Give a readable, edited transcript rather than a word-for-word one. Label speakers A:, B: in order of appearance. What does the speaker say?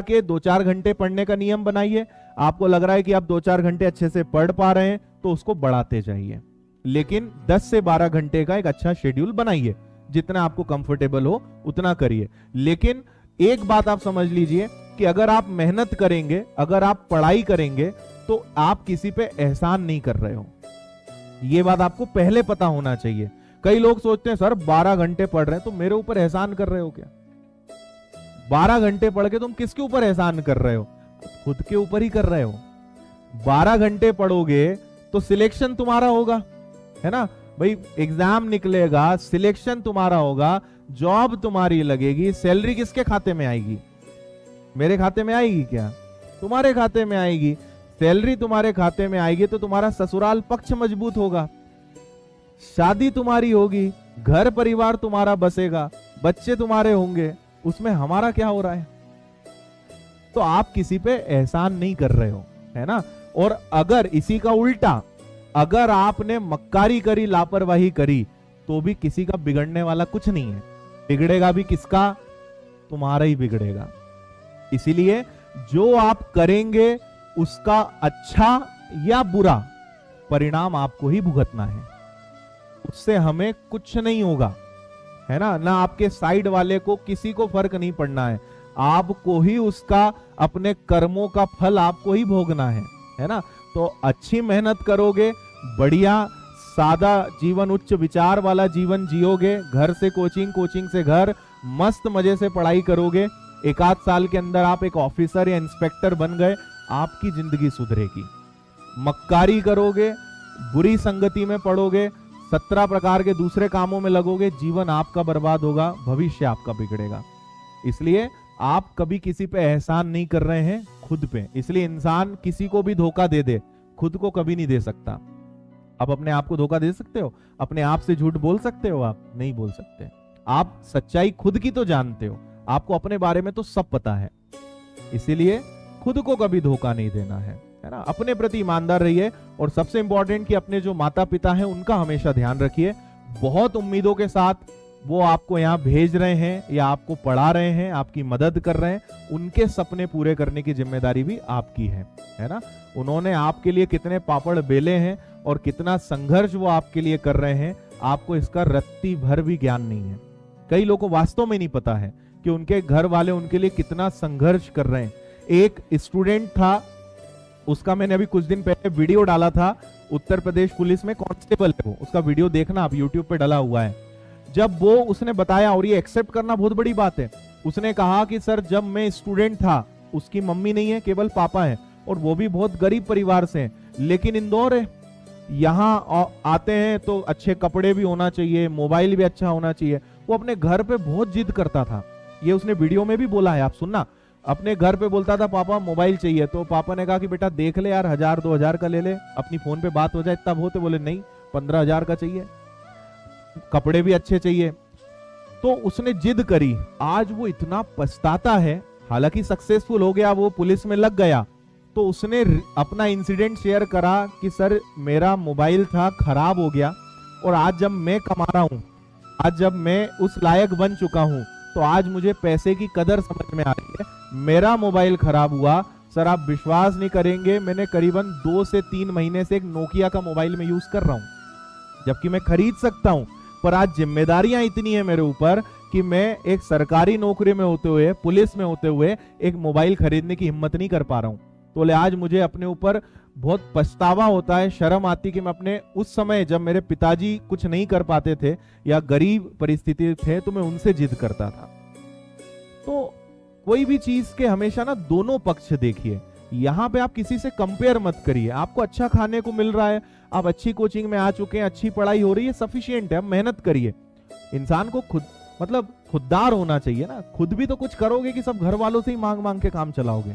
A: के 2-4 घंटे पढ़ने का नियम बनाइए। आपको लग रहा है कि आप 2-4 घंटे अच्छे से पढ़ पा रहे हैं तो उसको बढ़ाते जाइए, लेकिन 10 से 12 घंटे का एक अच्छा शेड्यूल बनाइए, जितना आपको कंफर्टेबल हो उतना करिए। लेकिन एक बात आप समझ लीजिए कि अगर आप मेहनत करेंगे, अगर आप पढ़ाई करेंगे, तो आप किसी पे एहसान नहीं कर रहे हो। ये बात आपको पहले पता होना चाहिए। कई लोग सोचते हैं सर 12 घंटे पढ़ रहे हैं तो मेरे ऊपर एहसान कर रहे हो क्या? 12 घंटे पढ़ के तुम किसके ऊपर एहसान कर रहे हो? खुद के ऊपर ही कर रहे हो। 12 घंटे पढ़ोगे तो सिलेक्शन तुम्हारा होगा, है ना भाई, एग्जाम निकलेगा, सिलेक्शन तुम्हारा होगा, जॉब तुम्हारी लगेगी, सैलरी किसके खाते में आएगी? मेरे खाते में आएगी क्या? तुम्हारे खाते में आएगी। सैलरी तुम्हारे खाते में आएगी तो तुम्हारा ससुराल पक्ष मजबूत होगा, शादी तुम्हारी होगी, घर परिवार तुम्हारा बसेगा, बच्चे तुम्हारे होंगे। उसमें हमारा क्या हो रहा है? तो आप किसी पे एहसान नहीं कर रहे हो, है ना। और अगर इसी का उल्टा, अगर आपने मक्कारी करी, लापरवाही करी, तो भी किसी का बिगड़ने वाला कुछ नहीं है। बिगड़ेगा भी किसका? तुम्हारा ही बिगड़ेगा। इसीलिए जो आप करेंगे उसका अच्छा या बुरा परिणाम आपको ही भुगतना है, उससे हमें कुछ नहीं होगा, है ना। ना आपके साइड वाले को, किसी को फर्क नहीं पड़ना है, आपको ही उसका, अपने कर्मों का फल आपको ही भोगना है ना। तो अच्छी मेहनत करोगे, बढ़िया सादा जीवन, उच्च विचार वाला जीवन जियोगे, घर से कोचिंग, कोचिंग से घर, मस्त मजे से पढ़ाई करोगे, 1-8 साल के अंदर आप एक ऑफिसर या इंस्पेक्टर बन गए, आपकी जिंदगी सुधरेगी। मक्कारी करोगे, बुरी संगति में पड़ोगे, 17 प्रकार के दूसरे कामों में लगोगे, जीवन आपका बर्बाद होगा, भविष्य आपका बिगड़ेगा। इसलिए आप कभी किसी पे एहसान नहीं कर रहे हैं, खुद पे। इसलिए इंसान किसी को भी धोखा दे दे, खुद को कभी नहीं दे सकता। आप अपने आप को धोखा दे सकते हो? अपने आप से झूठ बोल सकते हो? आप नहीं बोल सकते। आप सच्चाई खुद की तो जानते हो, आपको अपने बारे में तो सब पता है। इसीलिए खुद को कभी धोखा नहीं देना है ना। अपने प्रति ईमानदार रहिए, और सबसे इंपॉर्टेंट कि अपने जो माता पिता हैं उनका हमेशा ध्यान रखिए। बहुत उम्मीदों के साथ वो आपको यहाँ भेज रहे हैं या आपको पढ़ा रहे हैं, आपकी मदद कर रहे हैं, उनके सपने पूरे करने की जिम्मेदारी भी आपकी है ना। उन्होंने आपके लिए कितने पापड़ बेले हैं और कितना संघर्ष वो आपके लिए कर रहे हैं, आपको इसका रत्ती भर भी ज्ञान नहीं है। कई लोगों को वास्तव में नहीं पता है कि उनके घर वाले उनके लिए कितना संघर्ष कर रहे हैं। एक स्टूडेंट था, उसका मैंने अभी कुछ दिन पहले वीडियो डाला था, उत्तर प्रदेश पुलिस में कांस्टेबल है वो, उसका वीडियो देखना आप, यूट्यूब पे डला हुआ है। जब वो उसने बताया, और ये एक्सेप्ट करना बहुत बड़ी बात है, उसने कहा कि सर जब मैं स्टूडेंट था, उसकी मम्मी नहीं है, केवल पापा है, और वो भी बहुत गरीब परिवार से हैं, लेकिन इंदौर है, यहाँ आते हैं तो अच्छे कपड़े भी होना चाहिए, मोबाइल भी अच्छा होना चाहिए। वो अपने घर पे बहुत जिद करता था, ये उसने वीडियो में भी बोला है, आप सुनना। अपने घर पे बोलता था पापा मोबाइल चाहिए, तो पापा ने कहा कि बेटा देख ले यार, 1000-2000 का ले ले, अपनी फोन पे बात हो जाए, इतना बहुत है। बोले नहीं, 15,000 का चाहिए, कपड़े भी अच्छे चाहिए। तो उसने जिद करी, आज वो इतना पछताता है। हालांकि सक्सेसफुल हो गया, वो पुलिस में लग गया। तो उसने अपना इंसिडेंट शेयर करा कि सर मेरा मोबाइल था, खराब हो गया, और आज जब मैं कमा रहा हूं, आज जब मैं उस लायक बन चुका हूं, तो आज मुझे पैसे की कदर समझ में आ रही है। मेरा मोबाइल खराब हुआ, सर आप विश्वास नहीं करेंगे, मैंने करीबन 2 से 3 महीने से एक नोकिया का मोबाइल में यूज कर रहा हूं, जबकि मैं खरीद सकता हूं, पर आज जिम्मेदारियां इतनी है मेरे ऊपर कि मैं एक सरकारी नौकरी में होते हुए, पुलिस में होते हुए, एक मोबाइल खरीदने की हिम्मत नहीं कर पा रहा हूं। तो बोले आज मुझे अपने ऊपर बहुत पछतावा होता है, शर्म आती कि मैं अपने उस समय जब मेरे पिताजी कुछ नहीं कर पाते थे या गरीब परिस्थिति थे, तो मैं उनसे जिद करता था। तो कोई भी चीज के हमेशा ना दोनों पक्ष देखिए। यहां पे आप किसी से कंपेयर मत करिए। आपको अच्छा खाने को मिल रहा है, आप अच्छी कोचिंग में आ चुके हैं, अच्छी पढ़ाई हो रही है, सफिशिएंट है, अब मेहनत करिए। इंसान को खुद खुददार होना चाहिए ना। खुद भी तो कुछ करोगे कि सब घर वालों से ही मांग मांग के काम चलाओगे?